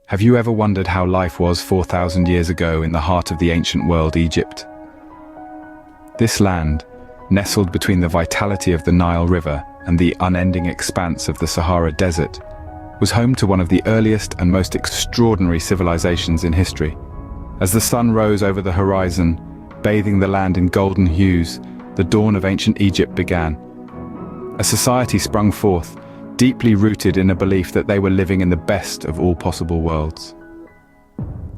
Have you ever wondered how life was 4,000 years ago in the heart of the ancient world, Egypt? This land, nestled between the vitality of the Nile River and the unending expanse of the Sahara Desert, was home to one of the earliest and most extraordinary civilizations in history. As the sun rose over the horizon, bathing the land in golden hues, the dawn of ancient Egypt began. A society sprung forth, deeply rooted in a belief that they were living in the best of all possible worlds.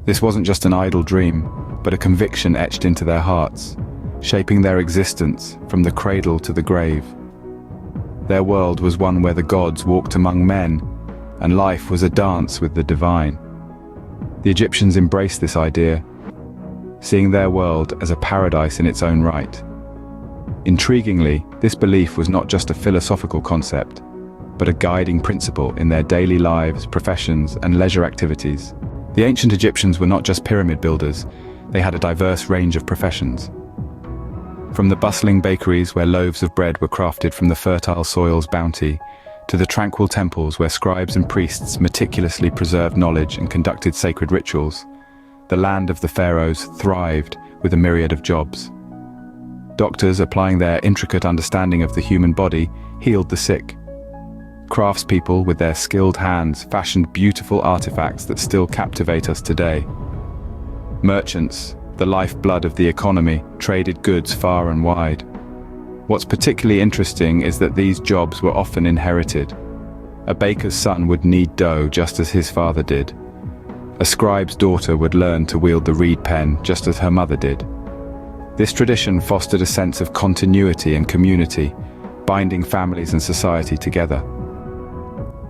This wasn't just an idle dream, but a conviction etched into their hearts, shaping their existence from the cradle to the grave. Their world was one where the gods walked among men, and life was a dance with the divine. The Egyptians embraced this idea, seeing their world as a paradise in its own right. Intriguingly, this belief was not just a philosophical concept, but a guiding principle in their daily lives, professions, and leisure activities. The ancient Egyptians were not just pyramid builders, they had a diverse range of professions. From the bustling bakeries where loaves of bread were crafted from the fertile soil's bounty, to the tranquil temples where scribes and priests meticulously preserved knowledge and conducted sacred rituals, the land of the pharaohs thrived with a myriad of jobs. Doctors, applying their intricate understanding of the human body, healed the sick. Craftspeople, with their skilled hands, fashioned beautiful artifacts that still captivate us today. Merchants, the lifeblood of the economy, traded goods far and wide. What's particularly interesting is that these jobs were often inherited. A baker's son would knead dough just as his father did. A scribe's daughter would learn to wield the reed pen just as her mother did. This tradition fostered a sense of continuity and community, binding families and society together.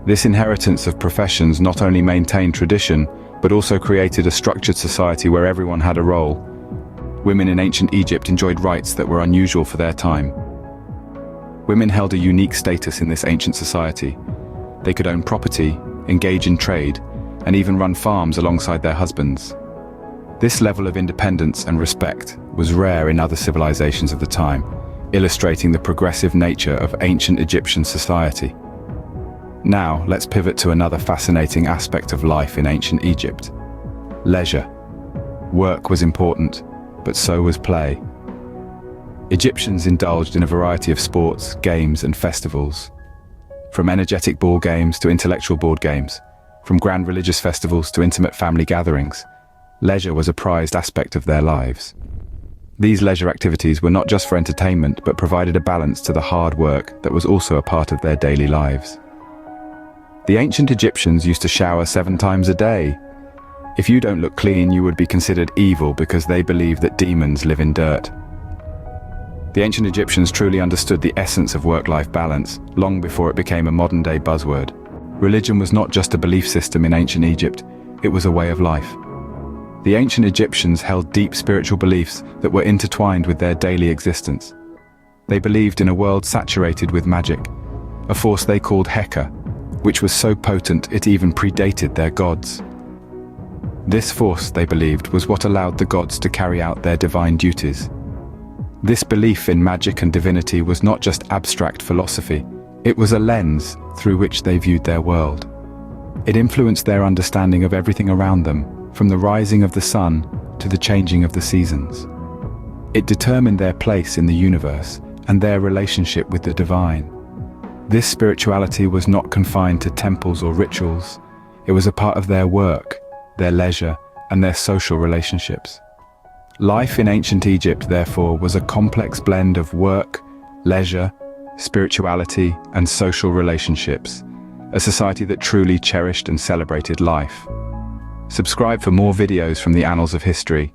This inheritance of professions not only maintained tradition, but also created a structured society where everyone had a role. Women in ancient Egypt enjoyed rights that were unusual for their time. Women held a unique status in this ancient society. They could own property, engage in trade, and even run farms alongside their husbands. This level of independence and respect was rare in other civilizations of the time, illustrating the progressive nature of ancient Egyptian society. Now, let's pivot to another fascinating aspect of life in ancient Egypt: leisure. Work was important, but so was play. Egyptians indulged in a variety of sports, games, and festivals. From energetic ball games to intellectual board games, from grand religious festivals to intimate family gatherings, leisure was a prized aspect of their lives. These leisure activities were not just for entertainment, but provided a balance to the hard work that was also a part of their daily lives. The ancient Egyptians used to shower 7 times a day. If you don't look clean, you would be considered evil because they believed that demons live in dirt. The ancient Egyptians truly understood the essence of work-life balance, long before it became a modern-day buzzword. Religion was not just a belief system in ancient Egypt, it was a way of life. The ancient Egyptians held deep spiritual beliefs that were intertwined with their daily existence. They believed in a world saturated with magic, a force they called Heka, which was so potent it even predated their gods. This force, they believed, was what allowed the gods to carry out their divine duties. This belief in magic and divinity was not just abstract philosophy, it was a lens through which they viewed their world. It influenced their understanding of everything around them, from the rising of the sun to the changing of the seasons. It determined their place in the universe and their relationship with the divine. This spirituality was not confined to temples or rituals. It was a part of their work, their leisure, and their social relationships. Life in ancient Egypt, therefore, was a complex blend of work, leisure, spirituality, and social relationships, a society that truly cherished and celebrated life. Subscribe for more videos from the annals of history.